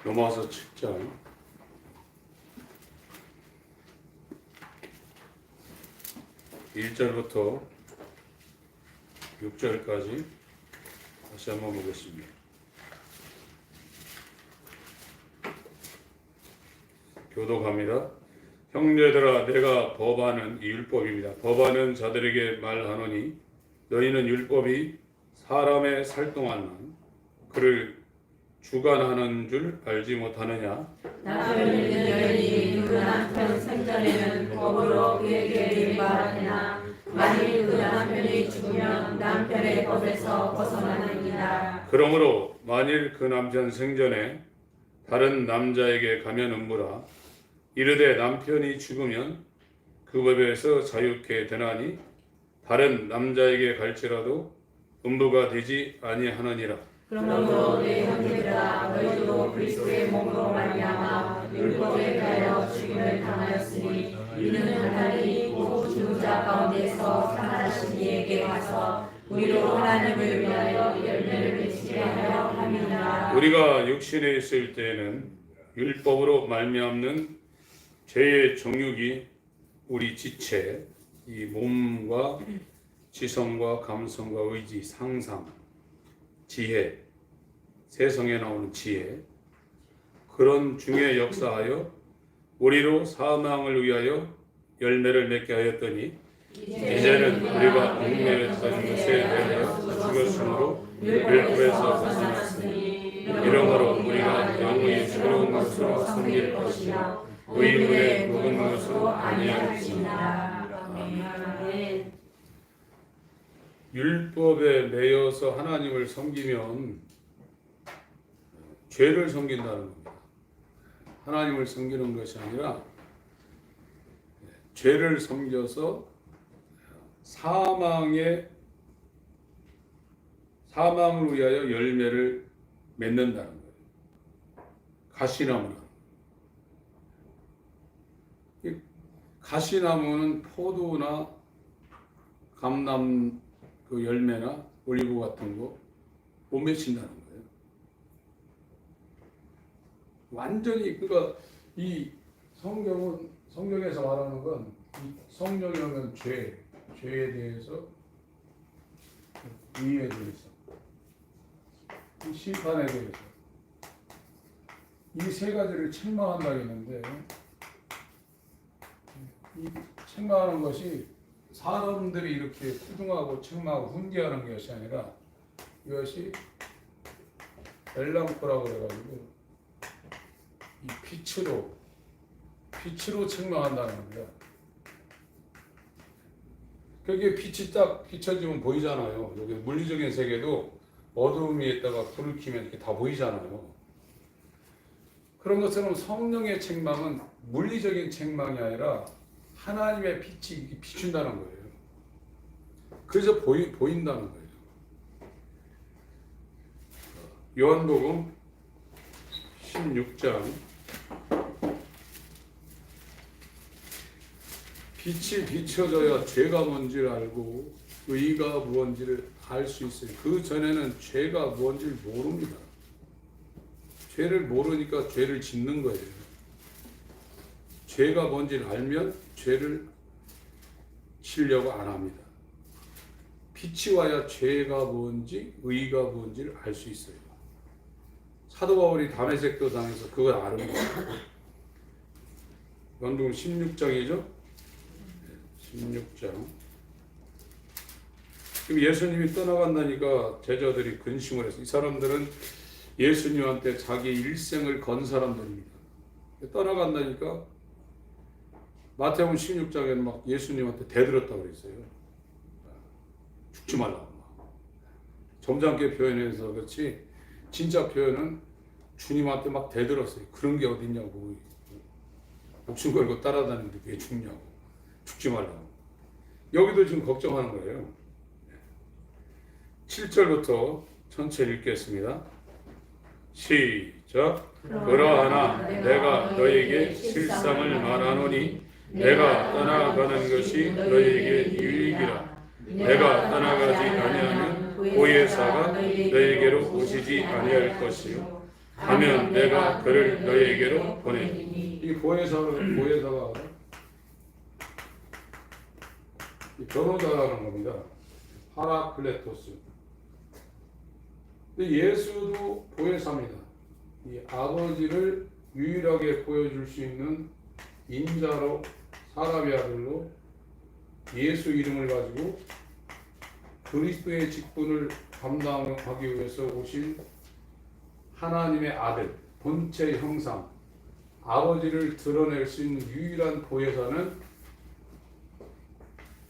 로마서 7장 1절부터 6절까지 다시 한번 보겠습니다. 교독합니다. 형제들아, 내가 법하는 이 율법입니다. 법하는 자들에게 말하노니 너희는 율법이 사람의 살동하는 그를 주관하는 줄 알지 못하느냐? 남편이든 여인이 그 남편 생전에는 법으로 그에게 말하느냐? 만일 그 남편이 죽으면 남편의 법에서 벗어나느니라. 그러므로 만일 그 남편 생전에 다른 남자에게 가면 음부라 이르되 남편이 죽으면 그 법에서 자유케 되나니 다른 남자에게 갈지라도 음부가 되지 아니하느니라. 그러므로 내 형제들아, 너희도 그리스도의 몸으로 말미암아 율법에 대하여 죽임을 당하였으니 이는 하나님이 곧 죽은 자 가운데서 살아나신 이에게 가서 우리로 하나님을 위하여 열매를 맺게 하려 함이니라. 우리가 육신에 있을 때에는 율법으로 말미암는 죄의 정욕이 우리 지체, 이 몸과 지성과 감성과 의지, 상상, 지혜, 세상에 나오는 지혜, 그런 중에 역사하여 우리로 사망을 위하여 열매를 맺게 하였더니 이제는 우리가 얽매였던 것에 대하여 죽었으므로 율법에서 벗어났으니 이러므로 우리가 영의 새로운 것으로 섬길 것이며 의문에 묵은 것으로 아니할지니라. 율법에 매여서 하나님을 섬기면 죄를 섬긴다는 겁니다. 하나님을 섬기는 것이 아니라 죄를 섬겨서 사망을 위하여 열매를 맺는다는 거예요. 가시나무는 가시나무는 포도나 감람 그 열매나 올리브 같은 거 못 맺힌다는 거예요. 완전히 그러니까 이 성경에서 말하는 건 이 성경이라는 죄에 대해서 의에 대해서 이 심판에 대해서 이 세 가지를 책망한다고 했는데 이 책망하는 것이 사람들이 이렇게 후등하고 책망하고 훈계하는 것이 아니라 이것이 벨랑코라고 그래가지고 이 빛으로 책망한다는 겁니다. 그게 빛이 딱 비춰지면 보이잖아요. 여기 물리적인 세계도 어두움 위에다가 불을 켜면 이렇게 다 보이잖아요. 그런 것처럼 성령의 책망은 물리적인 책망이 아니라 하나님의 빛이 비춘다는 거예요. 그래서 보인다는 거예요. 요한복음 16장 빛이 비춰져야 죄가 뭔지를 알고 의가 무언지를 알 수 있어요. 그 전에는 죄가 무언지를 모릅니다. 죄를 모르니까 죄를 짓는 거예요. 죄가 뭔지를 알면 죄를 지으려고 안 합니다. 빛이 와야 죄가 뭔지 의가 뭔지를 알 수 있어요. 사도 바울이 다메섹도 당해서 그걸 아는 거예요. 요한복음 16장이죠? 16장. 지금 예수님이 떠나간다니까 제자들이 근심을 했어요. 이 사람들은 예수님한테 자기 일생을 건 사람들입니다. 떠나간다니까 마태복음 16장에는 막 예수님한테 대들었다고 그랬어요. 죽지 말라고. 점잖게 표현해서 그렇지 진짜 표현은 주님한테 막 대들었어요. 그런 게 어딨냐고. 목숨 걸고 따라다니는데 왜 죽냐고. 죽지 말라고. 여기도 지금 걱정하는 거예요. 7절부터 전체 읽겠습니다. 시작. 그러하나 내가 너에게 실상을 말하노니 내가 떠나가는 것이 너에게 유익이라. 내가 떠나가지 아니하면 보혜사가 너에게로 오시지 아니할 것이요 하면 내가 그를 너희에게로 보내니. 이 보혜사가 이 변호자라는 겁니다. 파라클레토스. 근데 예수도 보혜사입니다. 이 아버지를 유일하게 보여줄 수 있는 인자로, 사람의 아들로 예수 이름을 가지고 그리스도의 직분을 감당하기 위해서 오신 하나님의 아들, 본체 형상, 아버지를 드러낼 수 있는 유일한 보혜사는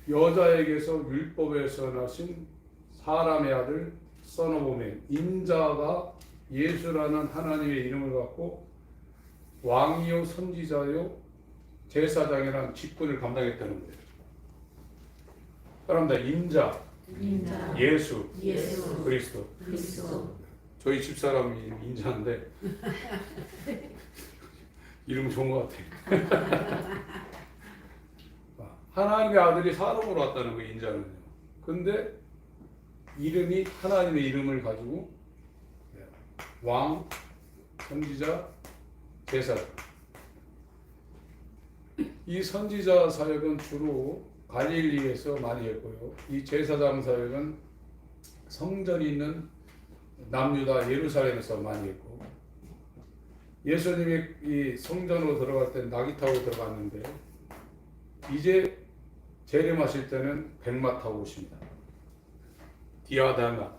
여자에게서 율법에서 나신 사람의 아들, 선어보면 인자가 예수라는 하나님의 이름을 갖고 왕이요 선지자요 제사장이라는 직분을 감당했다는 거예요. 사람들 인자, 예수, 그리스도. 저희 집사람이 인자인데 이름 좋은 것 같아요. 하나님의 아들이 사람으로 왔다는 거예요. 인자는요. 근데 이름이 하나님의 이름을 가지고 왕, 선지자, 제사장. 이 선지자 사역은 주로 갈릴리에서 많이 했고요. 이 제사장 사역은 성전이 있는 남유다 예루살렘에서 많이 했고, 예수님이 이 성전으로 들어갈 때 낙이 타고 들어갔는데 이제 재림하실 때는 백마 타고 오십니다. 디아다마.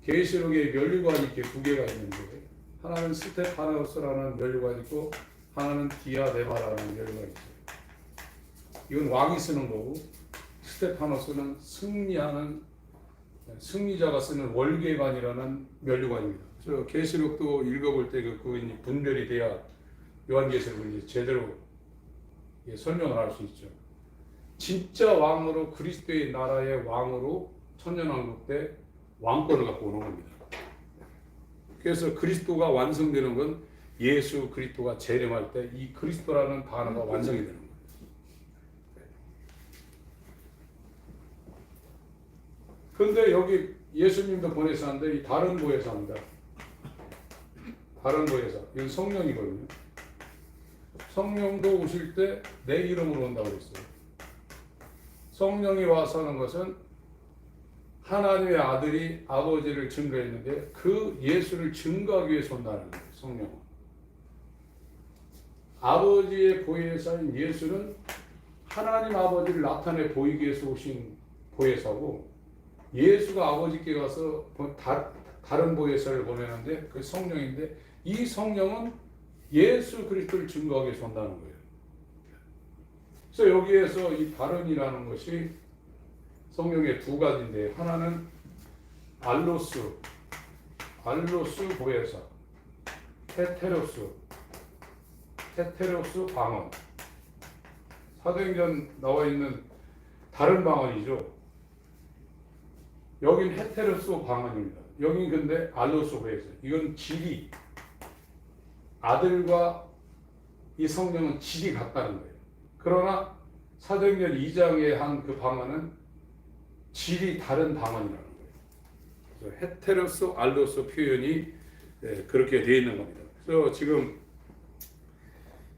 계시록에 면류관이 이렇게 두 개가 있는데 하나는 스테파노스라는 면류관이 있고 하나는 디아데마라는 면류관이 있어요. 이건 왕이 쓰는 거고, 스테파노스는 승리자가 쓰는 월계관이라는 면류관입니다. 저 계시록도 읽어볼 때 그 분별이 돼야 요한계시록을 이제 제대로 설명을 할 수 있죠. 진짜 왕으로 그리스도의 나라의 왕으로 천년왕국 때 왕권을 갖고 오는 겁니다. 그래서 그리스도가 완성되는 건 예수 그리스도가 재림할 때 이 그리스도라는 단어가 완성이 되는 거예요. 그런데 여기 예수님도 보혜사인데 이 다른 보혜사입니다. 다른 보혜사. 이건 성령이거든요. 성령도 오실 때 내 이름으로 온다고 그랬어요. 성령이 와서 하는 것은 하나님의 아들이 아버지를 증거했는데 그 예수를 증거하기 위해서 온다는 거예요. 성령은. 아버지의 보혜사인 예수는 하나님 아버지를 나타내 보이기 위해서 오신 보혜사고, 예수가 아버지께 가서 다른 보혜사를 보내는데 그 성령인데, 이 성령은 예수 그리스도를 증거하기 위해서 온다는 거예요. 그래서 여기에서 이 다른이라는 것이 성령의 두 가지인데, 하나는 알로스 보혜사, 테테로스 방언. 사도행전 나와 있는 다른 방언이죠. 여긴 헤테로스 방언입니다. 여긴 근데 알로스 보혜사. 이건 질이, 아들과 이 성령은 질이 같다는 거예요. 그러나 사도행전 2장에 한 그 방언은 질이 다른 방언이라는 거예요. 그래서 헤테로스, 알로스 표현이 그렇게 되어 있는 겁니다. 그래서 지금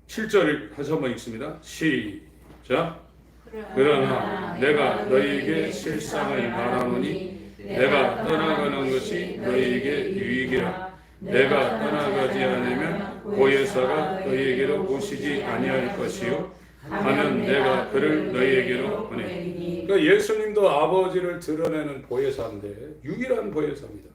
7절을 다시 한번 읽습니다. 시작. 그러나 내가 너희에게 실상을 말하노니 내가 떠나가는 것이 너희에게 유익이라. 내가 떠나가지 않으면 보혜사가 너희에게로 오시지 아니할 것이요 하면 내가 그를 너희에게로 보내니. 그러니까 예수님도 아버지를 드러내는 보혜사인데 유일한 보혜사입니다.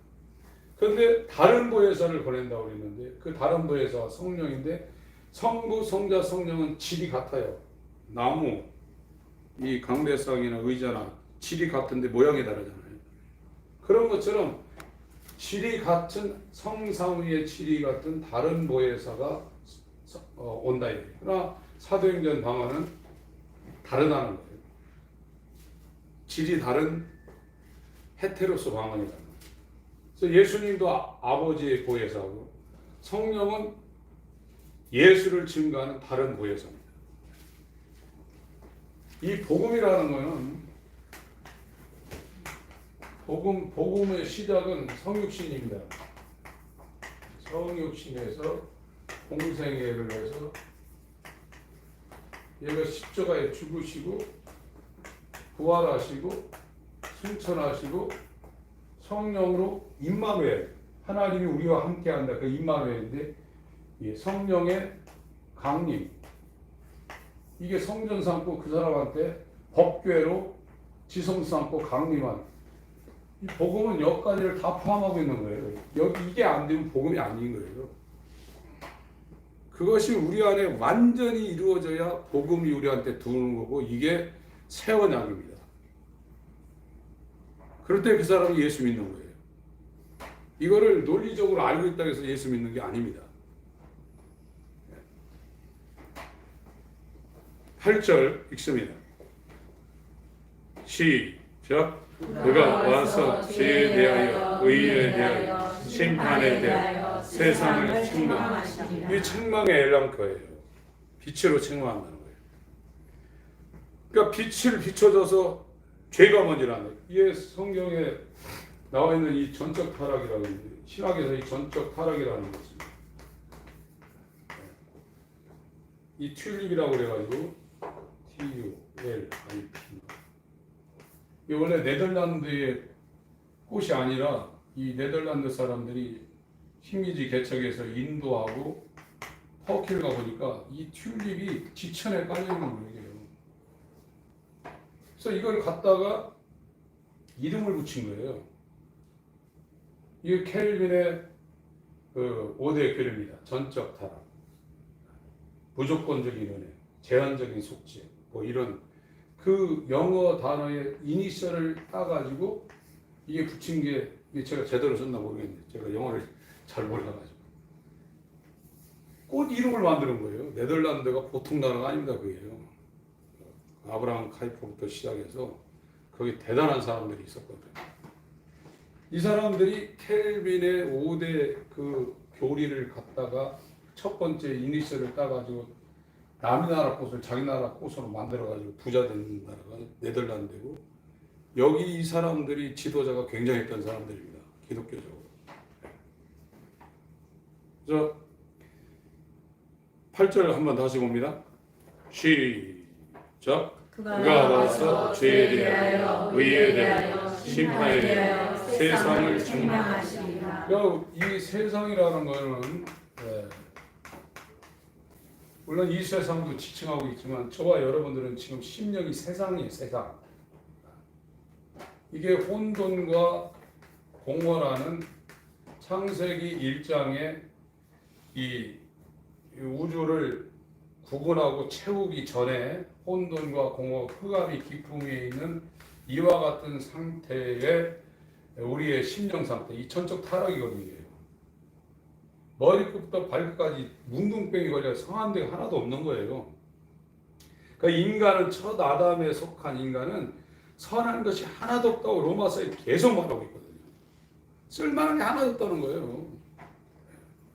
그런데 다른 보혜사를 보낸다고 그랬는데 그 다른 보혜사가 성령인데, 성부, 성자, 성령은 질이 같아요. 나무, 이 강대상이나 의자나 질이 같은데 모양이 다르잖아요. 그런 것처럼 질이 같은, 성삼위의 질이 같은 다른 보혜사가 온다 이거예요. 그러나 사도행전 방언은 다르다는 거예요. 질이 다른 헤테로스 방언이라는 거예요. 그래서 예수님도 아버지의 보혜사고, 성령은 예수를 증거하는 다른 보혜사입니다. 이 복음이라는 거는, 복음의 시작은 성육신입니다. 성육신에서 공생애를 해서 얘가 십자가에 죽으시고 부활하시고 승천하시고 성령으로 임마누엘, 하나님이 우리와 함께한다. 그 임마누엘인데 성령의 강림, 이게 성전 삼고 그 사람한테 법궤로 지성 삼고 강림한 이 복음은 여기까지를 다 포함하고 있는 거예요. 여기 이게 안 되면 복음이 아닌 거예요. 그것이 우리 안에 완전히 이루어져야 복음이 우리한테 들어오는 거고, 이게 새 언약입니다. 그럴 때 그 사람이 예수 믿는 거예요. 이거를 논리적으로 알고 있다고 해서 예수 믿는 게 아닙니다. 8절 읽습니다. 시작. 그가 와서 죄에 대하여 의에 대하여 심판에 대하여 세상을 책망하시니라. 이 책망의 엘랑커예요. 빛으로 책망한다는 거예요. 그러니까 빛을 비춰줘서 죄가 뭔지라는 거예요. 이게 성경에 나와 있는 이 전적 타락이라고 하는데, 신학에서 이 전적 타락이라는 것은 이 튤립이라고 그래가지고 TULIP, 이 원래 네덜란드의 꽃이 아니라 이 네덜란드 사람들이 식민지 개척에서 인도하고 터키를 가보니까 이 튤립이 지천에 깔려있는 거예요. 그래서 이걸 갖다가 이름을 붙인 거예요. 이게 켈빈의 그 5대 교리입니다. 전적 타락, 무조건적인 은혜, 제한적인 속죄, 뭐 이런 그 영어 단어의 이니셜을 따가지고 이게 붙인 게, 제가 제대로 썼나 모르겠네요. 제가 영어를 잘 몰라가지고. 꽃 이름을 만드는 거예요. 네덜란드가 보통 나라가 아닙니다. 그게요. 아브라함 카이퍼부터 시작해서 거기 대단한 사람들이 있었거든요. 이 사람들이 켈빈의 5대 그 교리를 갖다가 첫 번째 이니셜을 따가지고 남의 나라 꽃을 자기 나라 꽃으로 만들어가지고 부자 된 나라가 네덜란드고, 여기 이 사람들이 지도자가 굉장했던 사람들입니다. 기독교적으로. 그래서 8절 한번 다시 봅니다. 시작. 그가 와서 죄에 대하여 의에 대하여 심판에 대하여 세상을 책망하시리라. 이 세상이라는 것은 물론 이 세상도 지칭하고 있지만 저와 여러분들은 지금 심령이 세상이에요. 세상. 이게 혼돈과 공허라는 창세기 1장에 이 우주를 구분하고 채우기 전에 혼돈과 공허, 흑암이 깊음 위에 있는 이와 같은 상태의 우리의 심령 상태, 이 천적 타락이거든요. 머리끝부터 발끝까지 뭉둥병이 걸려 성한 데가 하나도 없는 거예요. 그러니까 인간은 첫 아담에 속한 인간은 선한 것이 하나도 없다고 로마서에 계속 말하고 있거든요. 쓸만한 게 하나도 없다는 거예요.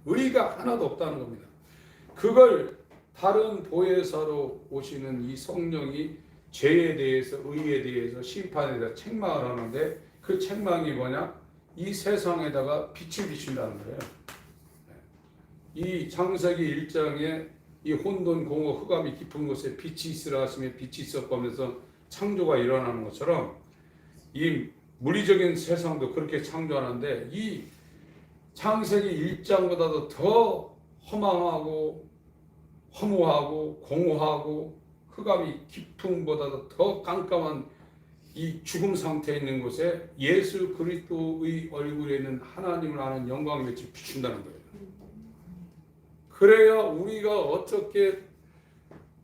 의의가 하나도 없다는 겁니다. 그걸 다른 보혜사로 오시는 이 성령이 죄에 대해서, 의에 대해서, 심판에 대해서 책망을 하는데, 그 책망이 뭐냐? 이 세상에다가 빛을 비춘다는 거예요. 이 창세기 1장에 이 혼돈, 공허, 흑암이 깊은 곳에 빛이 있으라 하시며 빛이 있었고 하면서 창조가 일어나는 것처럼 이 물리적인 세상도 그렇게 창조하는데, 이 창세기 1장보다도 더 허망하고 허무하고 공허하고 흑암이 깊음보다도 더 깜깜한 이 죽음 상태에 있는 곳에 예수 그리스도의 얼굴에 있는 하나님을 아는 영광의 빛을 비춘다는 거예요. 그래야 우리가 어떻게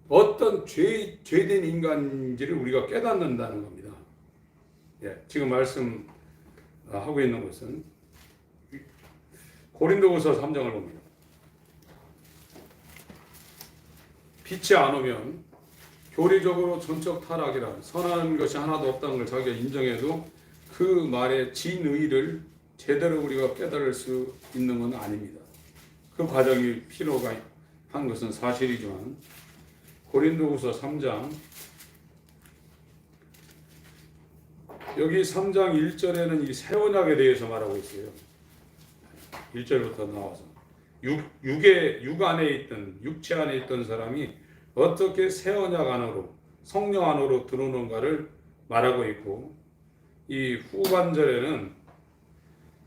어떤 죄된 인간인지를 우리가 깨닫는다는 겁니다. 지금 말씀하고 있는 것은 고린도후서 3장을 봅니다. 빛이 안 오면 교리적으로 전적 타락이라 선한 것이 하나도 없다는 걸 자기가 인정해도 그 말의 진의를 제대로 우리가 깨달을 수 있는 건 아닙니다. 그 과정이 필요가 한 것은 사실이지만, 고린도후서 3장 여기 3장 1절에는 이 새 언약에 대해서 말하고 있어요. 1절부터 나와서 육의 육 안에 있던 육체 안에 있던 사람이 어떻게 새 언약 안으로 성령 안으로 들어오는가를 말하고 있고, 이 후반절에는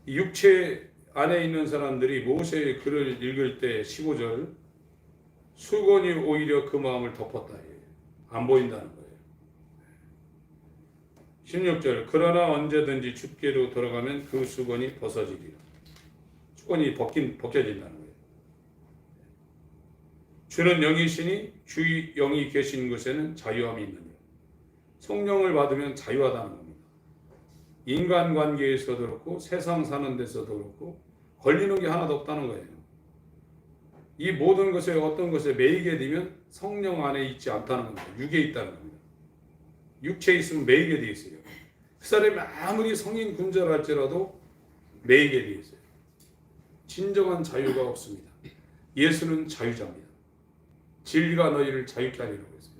이 육체 안에 있는 사람들이 모세의 글을 읽을 때 15절 수건이 오히려 그 마음을 덮었다. 안 보인다는 거예요. 16절 그러나 언제든지 주께로 돌아가면 그 수건이 벗어지리라. 수건이 벗겨진다는 거예요. 주는 영이시니 주 영이 계신 곳에는 자유함이 있느니라. 성령을 받으면 자유하다는 겁니다. 인간관계에서도 그렇고 세상 사는 데서도 그렇고 걸리는 게 하나도 없다는 거예요. 이 모든 것에 어떤 것에 매이게 되면 성령 안에 있지 않다는 겁니다. 육에 있다는 겁니다. 육체에 있으면 매이게 되어 있어요. 그 사람이 아무리 성인 군자랄지라도 매이게 되어 있어요. 진정한 자유가 없습니다. 예수는 자유자입니다. 진리가 너희를 자유케 하리라고 했어요.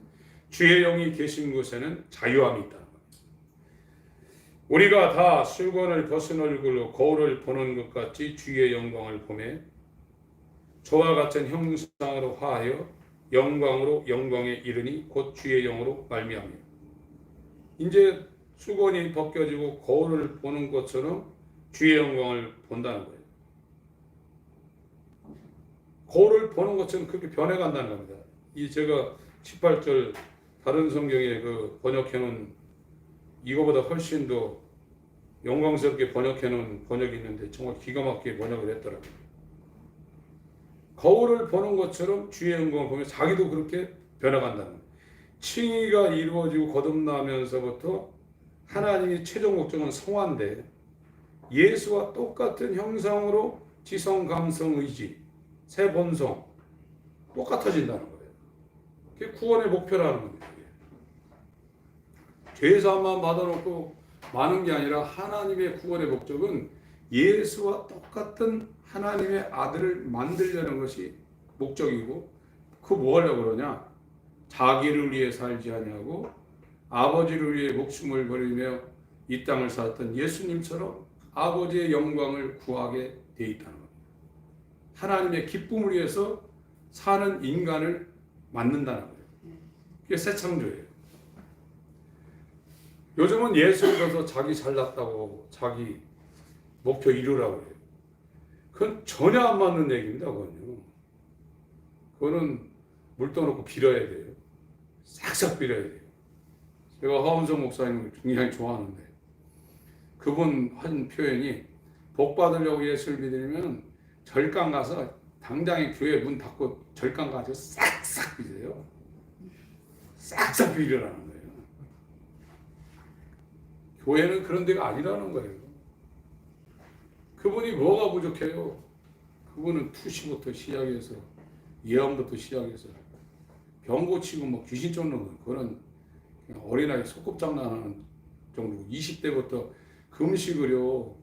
주의 영이 계신 곳에는 자유함이 있다는 겁니다. 우리가 다 수건을 벗은 얼굴로 거울을 보는 것 같이 주의 영광을 보매 저와 같은 형상으로 화하여 영광으로 영광에 이르니 곧 주의 영으로 말미암이라. 이제 수건이 벗겨지고 거울을 보는 것처럼 주의 영광을 본다는 거예요. 거울을 보는 것처럼 그렇게 변해간다는 겁니다. 이 제가 18절 다른 성경에 그 번역해놓은 이거보다 훨씬 더 영광스럽게 번역해놓은 번역이 있는데 정말 기가 막히게 번역을 했더라고요. 거울을 보는 것처럼 주의 영광을 보면 자기도 그렇게 변해간다는 거예요. 칭의가 이루어지고 거듭나면서부터 하나님의 최종 목적은 성화인데 예수와 똑같은 형상으로 지성, 감성, 의지, 새 본성 똑같아진다는 거예요. 그게 구원의 목표라는 겁니다. 죄사함만 받아놓고 마는 게 아니라 하나님의 구원의 목적은 예수와 똑같은 하나님의 아들을 만들려는 것이 목적이고, 그 뭐 하려고 그러냐? 자기를 위해 살지 아니하고 아버지를 위해 목숨을 버리며 이 땅을 살았던 예수님처럼 아버지의 영광을 구하게 돼 있다는 겁니다. 하나님의 기쁨을 위해서 사는 인간을 만든다는 거예요. 그게 새 창조예요. 요즘은 예수를 들어서 자기 잘났다고 자기 목표 이루라고 해요. 그건 전혀 안 맞는 얘기입니다. 그거는 물 떠놓고 빌어야 돼요. 싹싹 빌어야 돼요. 제가 하원성 목사님을 굉장히 좋아하는데 그분 한 표현이 복 받으려고 예수를 믿으면 절강 가서 당장에 교회 문 닫고 절강 가서 싹싹 빌어요. 싹싹 빌으라는 거예요. 교회는 그런 데가 아니라는 거예요. 그분이 뭐가 부족해요? 그분은 투시부터 시작해서 예언부터 시작해서 병 고치고 뭐 귀신 쫓는 거, 그거는 그냥 어린아이 소꿉장난하는 정도고, 20대부터 금식을요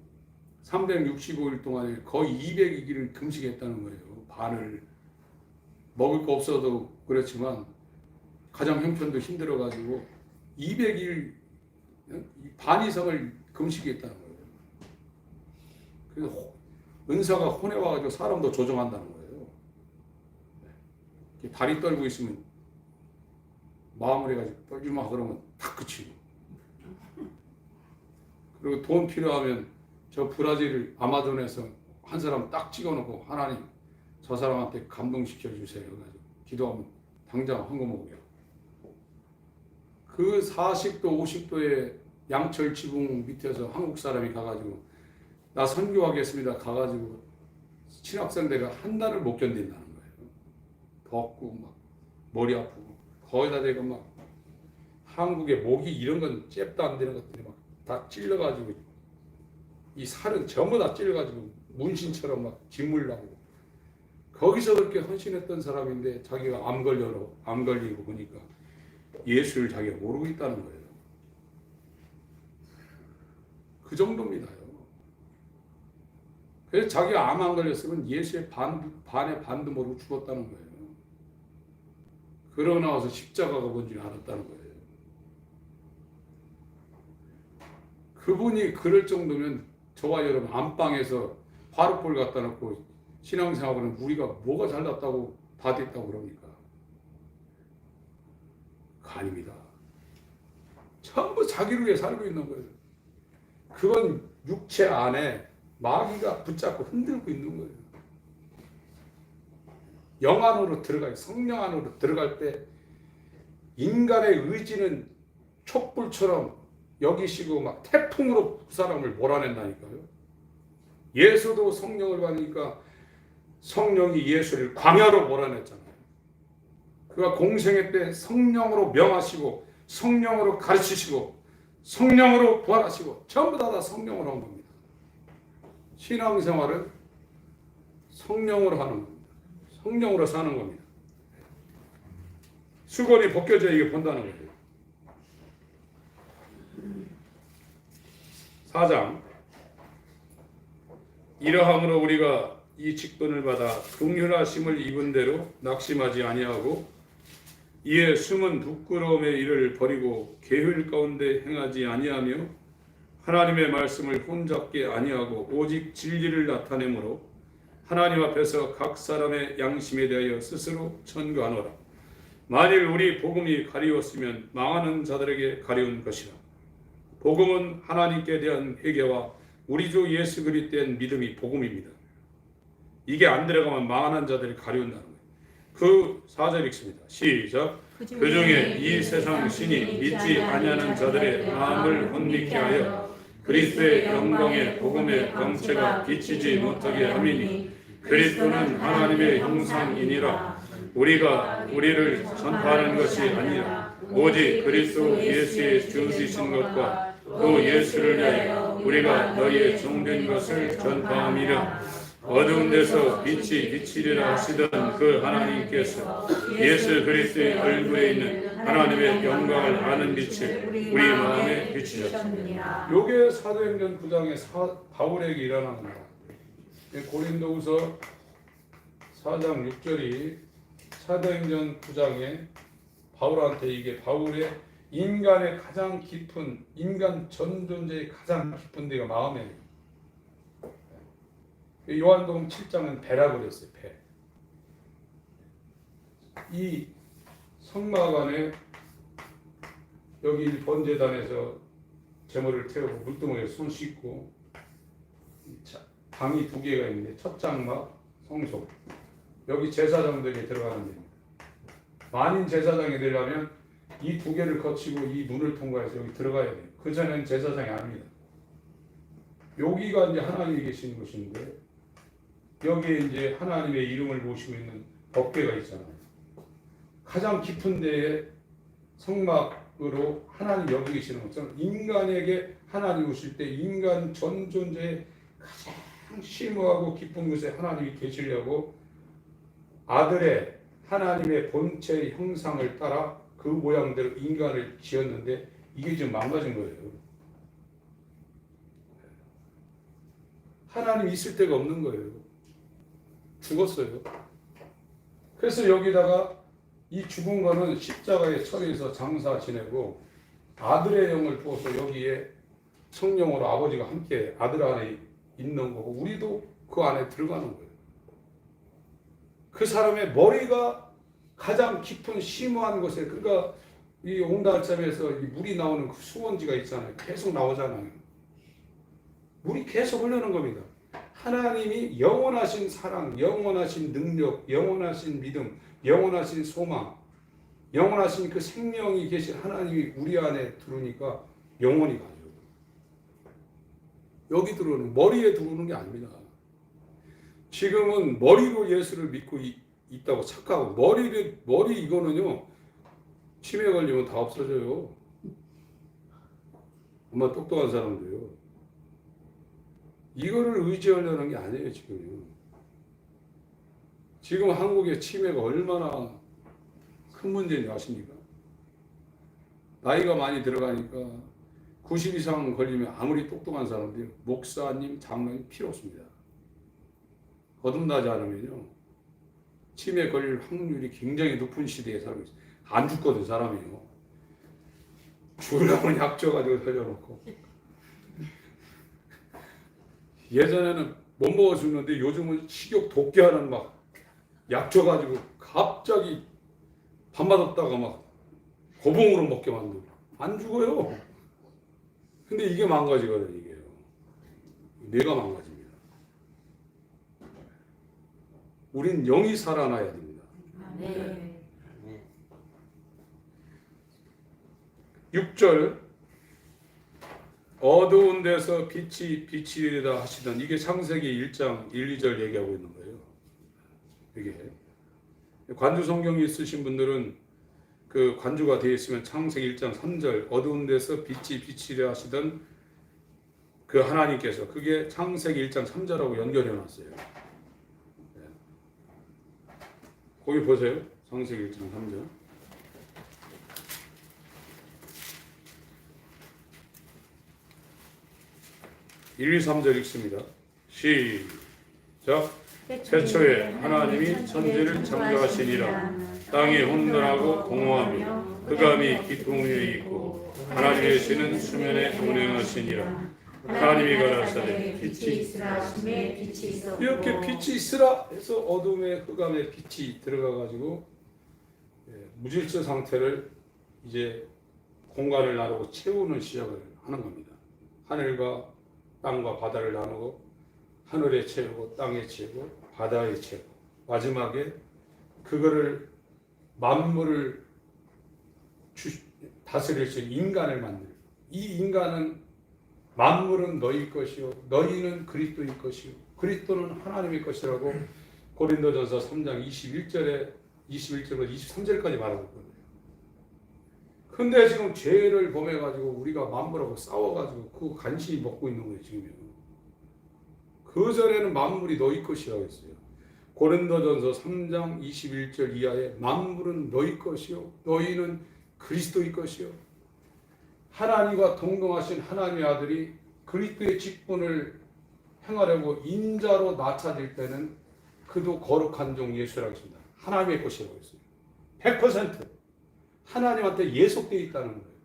365일 동안에 거의 200일을 금식했다는 거예요. 반을 먹을 거 없어도 그렇지만 가정 형편도 힘들어가지고 200일 반 이상을 금식했다는 거예요. 그래서 은사가 혼에 와가지고 사람도 조종한다는 거예요. 다리 떨고 있으면 마음을 해가지고 떨지마 그러면 탁 그치고, 그리고 돈 필요하면 저 브라질 아마존에서 한 사람 딱 찍어놓고 하나님 저 사람한테 감동시켜 주세요 해가지고 기도하면 당장 한거 먹어요. 그 40도 50도의 양철 지붕 밑에서 한국 사람이 가가지고 나 선교하겠습니다 가가지고 신학생들이 한 달을 못 견딘다는 거예요. 덥고 막 머리 아프고 거기다 대고 막 한국의 모기 이런 건 잽도 안 되는 것들이 막 다 찔러가지고 이 살은 전부 다 찔러가지고 문신처럼 막 짓물 나고, 거기서 그렇게 헌신했던 사람인데 자기가 암 걸리고 보니까 예수를 자기가 모르고 있다는 거예요. 그 정도입니다요. 그래서 자기가 암 안 걸렸으면 예수의 반의 반도 모르고 죽었다는 거예요. 그러고 나와서 십자가가 뭔지 알았다는 거예요. 그분이 그럴 정도면 저와 여러분 안방에서 화롯불 갖다 놓고 신앙생활은 우리가 뭐가 잘났다고 다 됐다고 그럽니까? 그거 아닙니다. 전부 자기를 위해 살고 있는 거예요. 그건 육체 안에 마귀가 붙잡고 흔들고 있는 거예요. 영 안으로 들어가요. 성령 안으로 들어갈 때 인간의 의지는 촛불처럼 여기시고 막 태풍으로 그 사람을 몰아낸다니까요. 예수도 성령을 받으니까 성령이 예수를 광야로 몰아냈잖아요. 그가 공생애 때 성령으로 명하시고 성령으로 가르치시고 성령으로 부활하시고 전부 다 성령으로 한 겁니다. 신앙생활은 성령으로 하는 겁니다. 성령으로 사는 겁니다. 수건이 벗겨져 이게 본다는 거예요. 4장 이러함으로 우리가 이 직분을 받아 긍휼하심을 입은 대로 낙심하지 아니하고 이에 숨은 부끄러움의 일을 버리고 계율 가운데 행하지 아니하며 하나님의 말씀을 혼잡게 아니하고 오직 진리를 나타내므로 하나님 앞에서 각 사람의 양심에 대하여 스스로 천거하노라. 만일 우리 복음이 가리웠으면 망하는 자들에게 가리운 것이라. 복음은 하나님께 대한 회개와 우리 주 예수 그리스도에 대한 믿음이 복음입니다. 이게 안 들어가면 망하는 자들이 가리운다는 거예요. 그 4절 읽습니다. 시작. 그 중에 이 세상 신이 믿지 아니하는 자들의 마음을 혼미케 하여 그리스도의 영광의 복음의 광채가 비치지 못하게 함이니 그리스도는 하나님의 형상이니라. 우리가 우리를 전파하는 것이 아니라 오직 그리스도 예수의 주시신 것과 또 예수를 위하여 우리가 너희의 종된 것을 전파함이라. 어두운 데서 빛이 비치리라 하시던 그 하나님께서 예수 그리스도의 얼굴에 있는 하나님의 영광을 아는 빛을 우리 마음에 비추셨습니다. 요게 사도행전 9장의 바울에게 일어나는 거예요. 고린도후서 4장 6절이 사도행전 9장에 바울한테 이게 바울의 인간의 가장 깊은 인간 전 존재의 가장 깊은 데가 마음이에요. 요한복음 7장은 배라고 그랬어요. 배. 이 성막 안에 여기 번제단에서 제물을 태우고 물두멍에 손 씻고 방이 2개가 있는데 첫 장막 성소 여기 제사장들이 들어가는 데입니다. 만인 제사장이 되려면 이 2개를 거치고 이 문을 통과해서 여기 들어가야 돼요. 그 전에는 제사장이 아닙니다. 여기가 이제 하나님이 계시는 곳인데 여기에 이제 하나님의 이름을 모시고 있는 법궤가 있잖아요. 가장 깊은 데에 성막으로 하나님 여기 계시는 것처럼 인간에게 하나님 오실 때 인간 전 존재의 가장 심오하고 깊은 곳에 하나님이 계시려고 아들의 하나님의 본체의 형상을 따라 그 모양대로 인간을 지었는데 이게 지금 망가진 거예요. 하나님 있을 데가 없는 거예요. 죽었어요. 그래서 여기다가 이 죽은 거는 십자가에 처리해서 장사 지내고 아들의 영을 부어서 여기에 성령으로 아버지가 함께 아들 안에 있는 거고 우리도 그 안에 들어가는 거예요. 그 사람의 머리가 가장 깊은 심오한 곳에 그러니까 이 옹달샘에서 이 물이 나오는 그 수원지가 있잖아요. 계속 나오잖아요. 물이 계속 흐르는 겁니다. 하나님이 영원하신 사랑, 영원하신 능력, 영원하신 믿음, 영원하신 소망, 영원하신 그 생명이 계신 하나님이 우리 안에 들어오니까 영원히 가죠. 여기 들어오는 머리에 들어오는 게 아닙니다. 지금은 머리로 예수를 믿고 있다고 착각하고 머리 이거는요 치매 걸리면 다 없어져요. 엄마 똑똑한 사람도요. 이거를 의지하려는 게 아니에요. 지금 한국의 치매가 얼마나 큰 문제인지 아십니까? 나이가 많이 들어가니까 90 이상 걸리면 아무리 똑똑한 사람들이 목사님, 장로님 필요 없습니다. 거듭나지 않으면요 치매 걸릴 확률이 굉장히 높은 시대에 살고 있어요. 안 죽거든 사람이요. 죽으려면 약 줘가지고 살려놓고. 예전에는 못 먹어 죽는데 요즘은 식욕 돋게 하는 막 약 줘가지고 갑자기 밥맛 없다가 막 고봉으로 먹게 만들고 안 죽어요. 근데 이게 망가지거든. 이게요. 뇌가 망가집니다. 우린 영이 살아나야 됩니다. 네. 6절 어두운 데서 빛이 비치리다 하시던 이게 창세기 1장 1, 2절 얘기하고 있는 거예요. 이게 관주 성경이 쓰신 분들은 그 관주가 되어 있으면 창세기 1장 3절 어두운 데서 빛이 비치리다 하시던 그 하나님께서 그게 창세기 1장 3절하고 연결해 놨어요. 거기 보세요. 창세기 1장 3절. 1, 2, 3절 읽습니다. 시작. 태초에 하나님이 천지를 창조하시니라. 땅이 혼돈하고 공허하며 흑암이 깊은 위에 있고 하나님의 신은 수면에 운행하시니라. 하나님이 가라사대 빛이 있으라 하시매 빛이 있었고 이렇게 빛이 있으라 해서 어둠에 흑암에 빛이 들어가가지고 무질서 상태를 이제 공간을 나누고 채우는 시작을 하는 겁니다. 하늘과 땅과 바다를 나누고 하늘에 채우고 땅에 채우고 바다에 채우고 마지막에 그거를 만물을 다스릴 수 있는 인간을 만들고 이 인간은 만물은 너희 것이요 너희는 그리스도의 것이요 그리스도는 하나님의 것이라고 고린도전서 3장 21절부터 23절까지 말하고 있거든요. 근데 지금 죄를 범해가지고 우리가 만물하고 싸워가지고 그거 간신히 먹고 있는 거예요 지금요. 그 전에는 만물이 너희 것이라고 했어요. 고린도전서 3장 21절 이하에 만물은 너희 것이요 너희는 그리스도의 것이요 하나님과 동등하신 하나님의 아들이 그리스도의 직분을 행하려고 인자로 낮춰질 때는 그도 거룩한 종 예수라고 했습니다. 하나님의 것이라고 했어요. 100% 하나님한테 예속되어 있다는 거예요.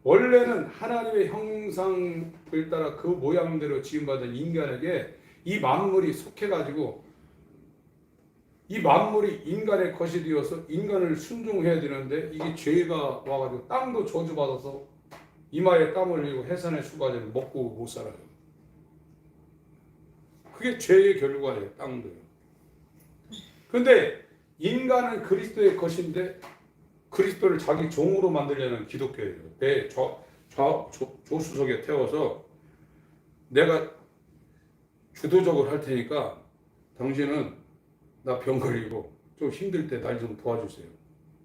원래는 하나님의 형상을 따라 그 모양대로 지음받은 인간에게 이 만물이 속해가지고 이 만물이 인간의 것이 되어서 인간을 순종해야 되는데 이게 죄가 와가지고 땅도 저주받아서 이마에 땀 흘리고 해산의 수가지를 먹고 못 살아요. 그게 죄의 결과예요. 땅도요. 근데 인간은 그리스도의 것인데 그리스도를 자기 종으로 만들려는 기독교예요. 내 조수석에 태워서 내가 주도적으로 할 테니까 당신은 나 병 걸리고 좀 힘들 때 날 좀 도와주세요.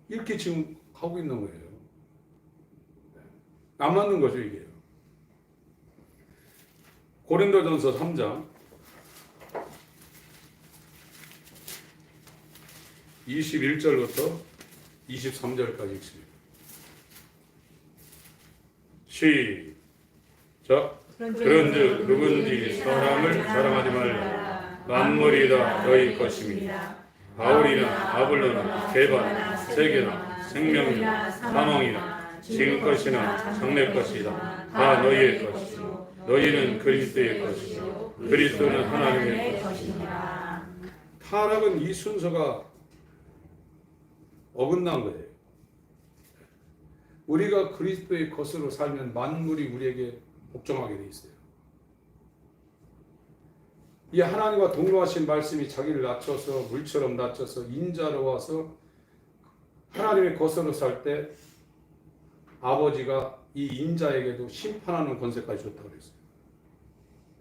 이렇게 지금 하고 있는 거예요. 안 맞는 거죠 이게. 고린도전서 3장 21절부터 23절까지 읽습니다. 시작. 그런즉 누구든지 사람을 자랑하지 말라. 만물이 다 너희 것입니다. 바울이나 아볼로나 게바나 세계나 생명이나 사망이나 지금 것이나 장래 것이다. 다 너희의 것이요 너희는 그리스도의 것이요 그리스도는 하나님의 것이니라. 타락은 이 순서가 어긋난 거예요. 우리가 그리스도의 것으로 살면 만물이 우리에게 복종하게 돼 있어요. 이 하나님과 동로하신 말씀이 자기를 낮춰서 물처럼 낮춰서 인자로 와서 하나님의 것으로 살 때 아버지가 이 인자에게도 심판하는 권세까지 줬다고 그랬어요.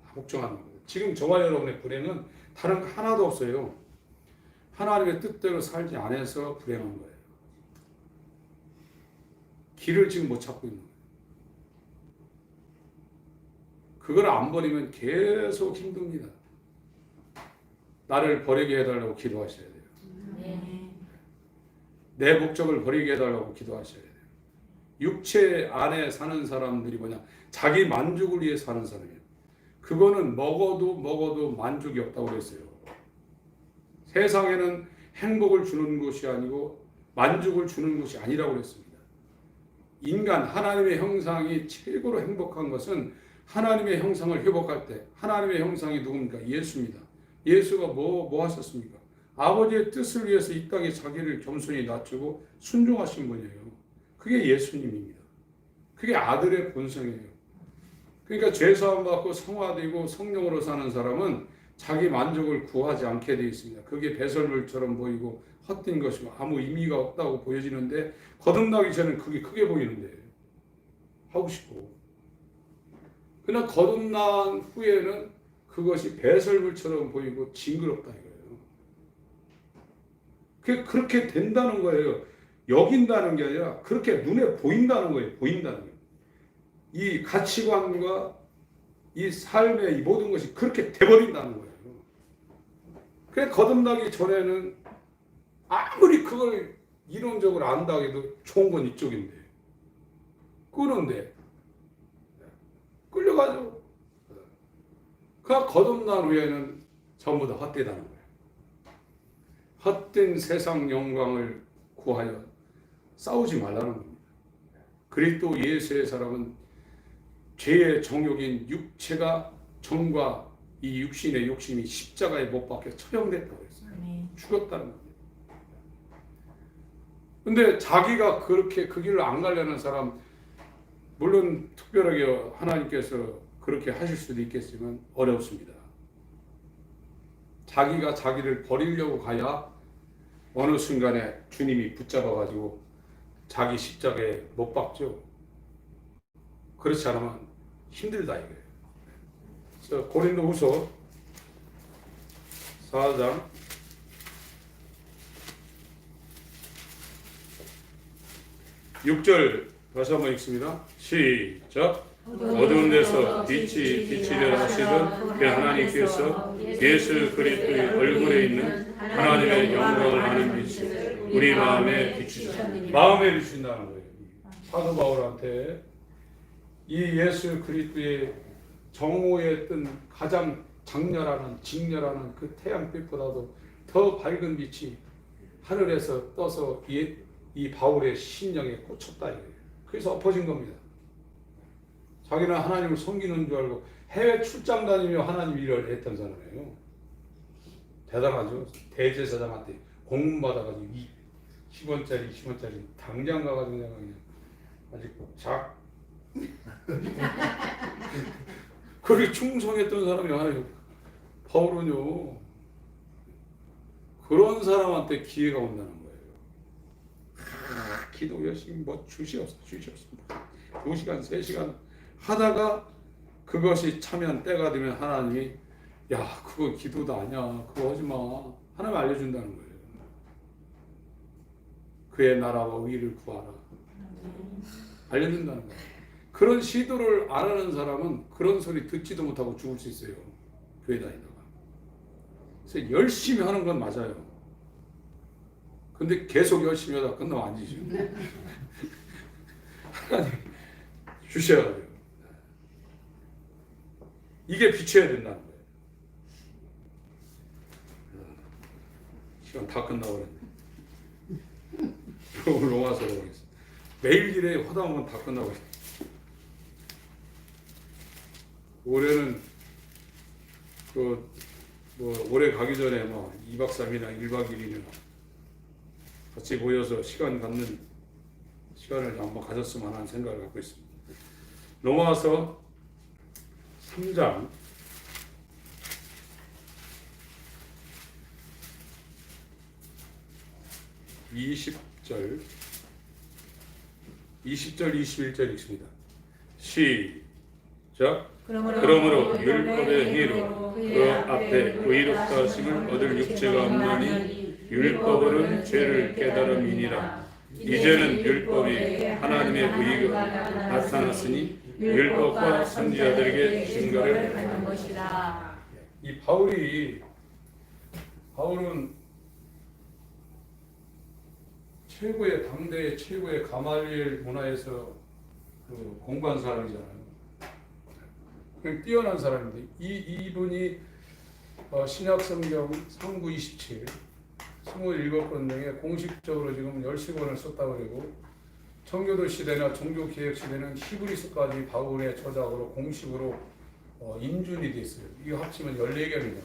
다 복종하는 거예요. 지금 저와 여러분의 불행은 다른 거 하나도 없어요. 하나님의 뜻대로 살지 않아서 불행한 거예요. 길을 지금 못 찾고 있는 거예요. 그걸 안 버리면 계속 힘듭니다. 나를 버리게 해달라고 기도하셔야 돼요. 내 목적을 버리게 해달라고 기도하셔야 돼요. 육체 안에 사는 사람들이 뭐냐? 자기 만족을 위해 사는 사람이에요. 그거는 먹어도 만족이 없다고 그랬어요. 세상에는 행복을 주는 것이 아니고 만족을 주는 것이 아니라고 그랬습니다. 인간, 하나님의 형상이 최고로 행복한 것은 하나님의 형상을 회복할 때 하나님의 형상이 누굽니까? 예수입니다. 예수가 뭐 하셨습니까? 아버지의 뜻을 위해서 이 땅에 자기를 겸손히 낮추고 순종하신 분이에요. 그게 예수님입니다. 그게 아들의 본성이에요. 그러니까 죄사함 받고 성화되고 성령으로 사는 사람은 자기 만족을 구하지 않게 되어 있습니다. 그게 배설물처럼 보이고 헛된 것이고 아무 의미가 없다고 보여지는데 거듭나기 전에는 그게 크게 보이는데 하고 싶고, 그러나 거듭난 후에는 그것이 배설물처럼 보이고 징그럽다 이거예요. 그게 그렇게 된다는 거예요. 여긴다는 게 아니라 그렇게 눈에 보인다는 거예요. 보인다는 거예요. 이 가치관과 이 삶의 이 모든 것이 그렇게 돼버린다는 거예요. 그래 거듭나기 전에는 아무리 그걸 이론적으로 안다 해도 좋은 건 이쪽인데 끄는데 끌려가죠. 그 거듭난 후에는 전부 다 헛되다는 거예요. 헛된 세상 영광을 구하여 싸우지 말라는 겁니다. 그리스도 예수의 사람은 죄의 정욕인 육체가 정과 이 육신의 욕심이 십자가에 못 박혀 처형됐다고 했어요. 죽었다는 겁니다. 근데 자기가 그렇게 그 길을 안 가려는 사람, 물론 특별하게 하나님께서 그렇게 하실 수도 있겠지만 어렵습니다. 자기가 자기를 버리려고 가야 어느 순간에 주님이 붙잡아가지고 자기 십자가에 못 박죠. 그렇지 않으면 힘들다 이거예요. 그래서 고린도후서 4장 6절 다시 한번 읽습니다. 시작. 어두운 데서 빛이 비치려 하시던 그 하나님께서 예수 그리스도의 얼굴에 있는 하나님의 영광을 아는 빛이 우리 마음에 비추셨느니라. 마음에 비춘다는 거예요. 사도 바울한테 이 예수 그리스도의 정오에 뜬 가장 장렬하는 직렬하는 그 태양빛보다도 더 밝은 빛이 하늘에서 떠서 이 바울의 심령에 꽂혔다 이거예요. 그래서 엎어진 겁니다. 자기는 하나님을 섬기는 줄 알고 해외 출장 다니며 하나님 일을 했던 사람이에요. 대단하죠. 대제사장한테 공문 받아가지고 10원짜리 20원짜리 당장 가가지고 그냥 아직 그렇게 충성했던 사람이 하나요. 바울은요 그런 사람한테 기회가 온다는 거예요. 기도 열심히 주시 없어 2시간 3시간 하다가 그것이 차면 때가 되면 하나님이 야 그거 기도도 아니야 그거 하지마 하나님 알려준다는 거예요. 그의 나라와 의를 구하라 알려준다는 거예요. 그런 시도를 안 하는 사람은 그런 소리 듣지도 못하고 죽을 수 있어요. 교회 다니다가. 그래서 열심히 하는 건 맞아요. 근데 계속 열심히 하다가 끝나면 안 되죠. 하나님 주셔야 돼요. 이게 비춰야 된다는 거예요. 시간 다 끝나버렸네. 오늘 로마서로 가겠습니다. 매일 길에 화담하면 다 끝나버렸네. 올해는 올해 가기 전에 2박 3일이나 1박 2일이나 같이 모여서 시간을 한번 가졌으면 하는 생각을 갖고 있습니다. 로마서 3장 20절 21절 읽습니다. 시작. 그러므로 율법의 행위로 그 앞에 의롭다 하심을 얻을 육체가 없나니 율법으로는 죄를 깨달음이니라. 이제는 율법이 하나님의 의가 나타났으니 율법과 선지자들에게 증거를 받는 것이라. 이 바울은 당대의 최고의 가말리엘 문화에서 공부한 사람이잖아요. 그냥 뛰어난 사람인데 이분이 신약 성경 3구 27 27권 중에 공식적으로 지금 13권을 썼다고 그러고 청교도 시대나 종교개혁 시대는 히브리서까지 바울의 저작으로 공식으로 인준이 돼 있어요. 이거 합치면 14개입니다.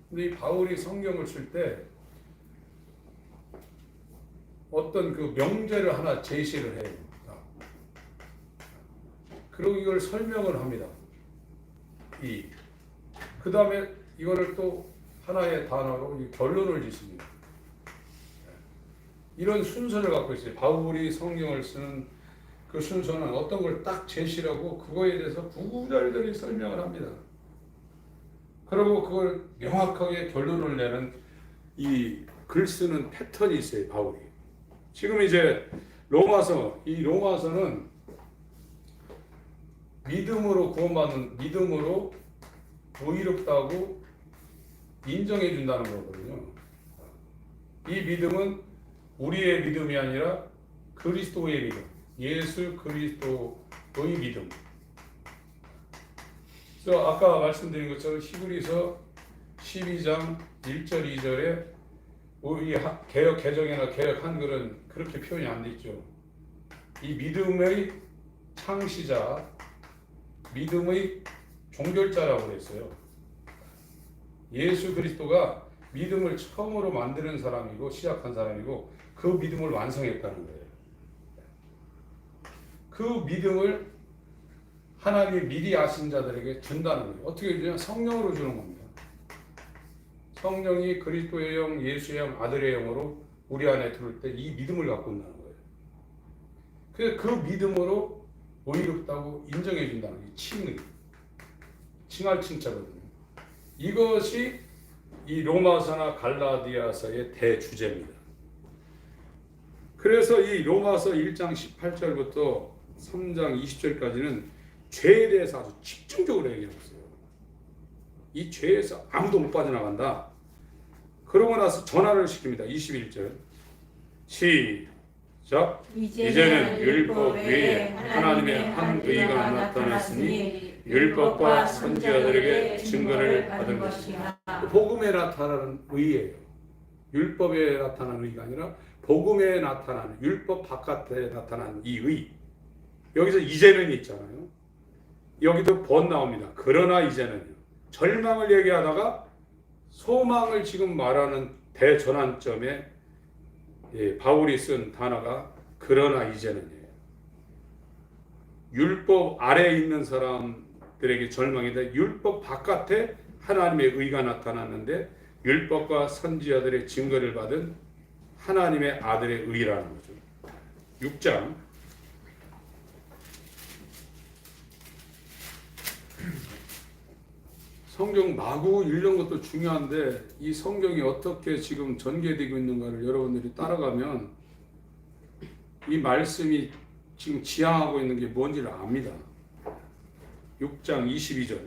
근데 이 바울이 성경을 쓸 때 어떤 그 명제를 하나 제시를 해요. 그리고 이걸 설명을 합니다. 그 다음에 이거를 또 하나의 단어로 결론을 짓습니다. 이런 순서를 갖고 있어요. 바울이 성경을 쓰는 그 순서는 어떤 걸 딱 제시를 하고 그거에 대해서 구구절절히 설명을 합니다. 그리고 그걸 명확하게 결론을 내는 이 글 쓰는 패턴이 있어요. 바울이. 지금 이제 로마서는 믿음으로 구원받는, 믿음으로 의롭다고 인정해 준다는 거거든요. 이 믿음은 우리의 믿음이 아니라 그리스도의 믿음, 예수 그리스도의 믿음. 그래서 아까 말씀드린 것처럼 히브리서 12장 1절 2절에 우리 개역 개정이나 개역 한글은 그렇게 표현이 안 돼 있죠. 이 믿음의 창시자, 믿음의 종결자라고 그랬어요. 예수 그리스도가 믿음을 처음으로 만드는 사람이고 시작한 사람이고 그 믿음을 완성했다는 거예요. 그 믿음을 하나님이 미리 아신 자들에게 준다는 거예요. 어떻게 주냐? 성령으로 주는 겁니다. 성령이 그리스도의 영, 예수의 영, 아들의 영으로 우리 안에 들어올 때 이 믿음을 갖고 온다는 거예요. 그래서 그 믿음으로 의롭다고 인정해 준다는 게 칭할 칭자거든요. 이것이 이 로마서나 갈라디아서의 대주제입니다. 그래서 이 로마서 1장 18절부터 3장 20절까지는 죄에 대해서 아주 집중적으로 얘기하고 있어요. 이 죄에서 아무도 못 빠져나간다. 그러고 나서 전환을 시킵니다. 21절 시작. 이제는 율법 외에 하나님의 한 의가 나타났으니 율법과 선지자들에게 증거를 받은 것이다. 복음에 나타나는 의예요. 율법에 나타나는 의가 아니라 복음에 나타나는, 율법 바깥에 나타나는 이 의. 여기서 이제는 있잖아요. 여기도 번 나옵니다. 그러나 이제는요. 절망을 얘기하다가 소망을 지금 말하는 대전환점에 바울이 쓴 단어가 그러나 이제는이에요. 율법 아래에 있는 사람들에게 절망인데 율법 바깥에 하나님의 의가 나타났는데 율법과 선지자들의 증거를 받은 하나님의 아들의 의라는 거죠. 6장 성경 마구 읽는 것도 중요한데 이 성경이 어떻게 지금 전개되고 있는가를 여러분들이 따라가면 이 말씀이 지금 지향하고 있는 게 뭔지를 압니다. 6장 22절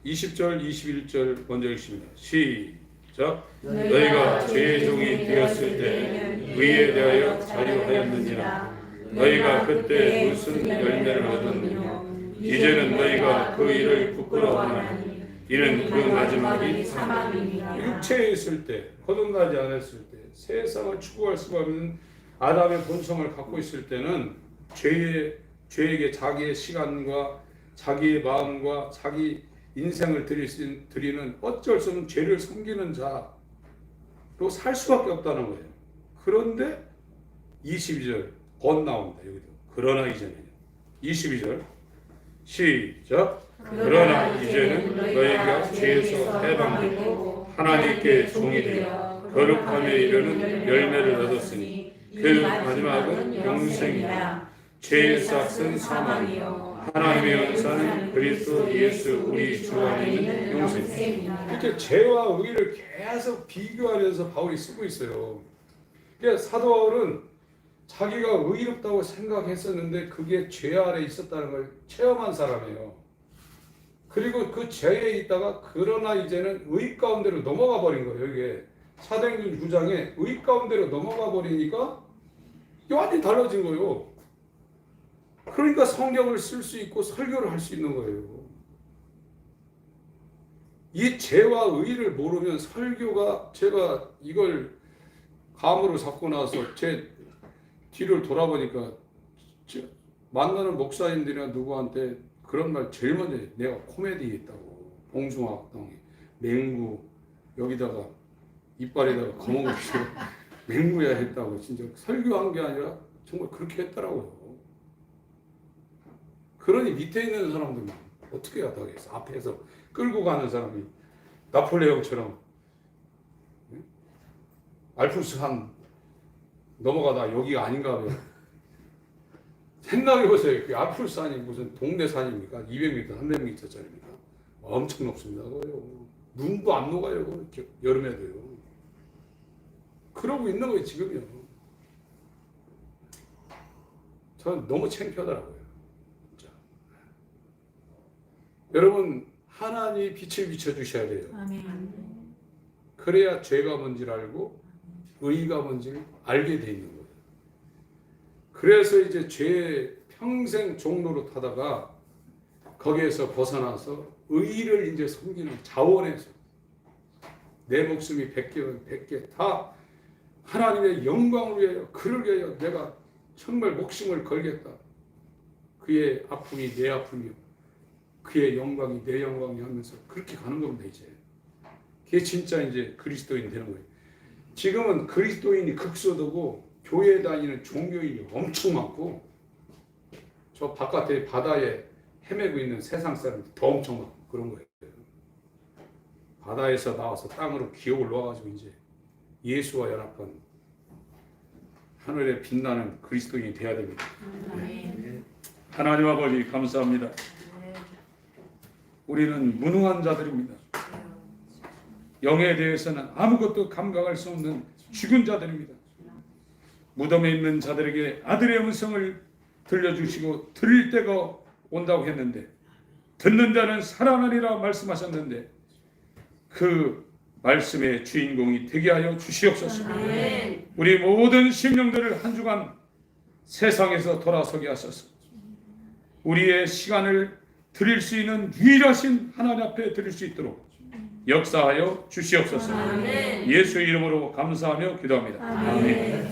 (20절) 21절 먼저 읽습니다. 시작. 너희가 죄의 종이 되었을 때 의에 대하여 자유하였느니라. 너희가 그때 무슨 열매를 얻었느냐. 이제는 너희가 그 일을 부끄러워하나니 이는 그 마지막이 사망이니라. 육체에 있을 때, 거듭나지 않았을 때, 세상을 추구할 수가 없는 아담의 본성을 갖고 있을 때는 죄에게 자기의 시간과 자기의 마음과 자기 인생을 드리는 어쩔 수 없는 죄를 섬기는 자로 살 수밖에 없다는 거예요. 그런데 22절 번 나옵니다. 여기도. 그러나 이제는 22절 시작. 그러나 이제는 너희가 죄에서 해방되고 하나님께 종이 되어 거룩함에 이르는 열매를 얻었으니 그 마지막은 영생이라. 죄의 싹은 사망이요 하나님의 은사는 그리스도 예수 우리 주 안에 있는 영생이다. 이렇게 죄와 의를 계속 비교하면서 바울이 쓰고 있어요. 그러니까 사도 바울은 자기가 의롭다고 생각했었는데 그게 죄 아래 있었다는 걸 체험한 사람이에요. 그리고 그 죄에 있다가 그러나 이제는 의 가운데로 넘어가 버린 거예요. 이게 사도행전 9장에 의 가운데로 넘어가 버리니까 완전히 달라진 거예요. 그러니까 성경을 쓸 수 있고 설교를 할 수 있는 거예요. 이 죄와 의를 모르면 설교가, 제가 이걸 감으로 잡고 나서 제 뒤를 돌아보니까 만나는 목사님들이나 누구한테 그런 말 제일 먼저 해요. 내가 코미디에 있다고. 봉숭아 학당에 맹구 여기다가 이빨에다가 검은 거 붙이고 맹구야 했다고. 진짜 설교한 게 아니라 정말 그렇게 했더라고요. 그러니 밑에 있는 사람들만 어떻게 하다겠어. 앞에서 끌고 가는 사람이 나폴레옹처럼 알프스산 넘어가다 여기가 아닌가 봐요. 생각해보세요. 그 알프스산이 무슨 동네 산입니까? 200m, 300m짜리입니까? 엄청 높습니다. 그거요. 눈도 안 녹아요. 그거. 여름에도요. 그러고 있는 거예요, 지금요. 저는 너무 창피하더라고요. 진짜. 여러분, 하나님이 빛을 비춰주셔야 돼요. 아멘. 그래야 죄가 뭔지를 알고 의가 뭔지를 알게 돼 있는 거예요. 그래서 이제 죄 평생 종로로 타다가 거기에서 벗어나서 의를 이제 섬기는 자원에서 내 목숨이 100개면 100개 다 하나님의 영광을 위하여 그를 위하여 내가 정말 목숨을 걸겠다. 그의 아픔이 내 아픔이요 그의 영광이 내 영광이 하면서 그렇게 가는 겁니다. 이제 그게 진짜 이제 그리스도인 되는 거예요. 지금은 그리스도인이 극소되고 교회 다니는 종교인이 엄청 많고 저 바깥에 바다에 헤매고 있는 세상 사람들이 더 엄청 많고 그런 거예요. 바다에서 나와서 땅으로 기어 올라와가지고 이제 예수와 연합한 하늘에 빛나는 그리스도인이 되어야 됩니다. 아멘. 하나님 아버지 감사합니다. 우리는 무능한 자들입니다. 영에 대해서는 아무것도 감각할 수 없는 죽은 자들입니다. 무덤에 있는 자들에게 아들의 음성을 들려주시고 들을 때가 온다고 했는데 듣는 자는 살아나리라 말씀하셨는데 그 말씀의 주인공이 되게 하여 주시옵소서. 아멘. 우리 모든 심령들을 한 주간 세상에서 돌아서게 하소서. 우리의 시간을 드릴 수 있는 유일하신 하나님 앞에 드릴 수 있도록 역사하여 주시옵소서. 아멘. 예수의 이름으로 감사하며 기도합니다. 아멘.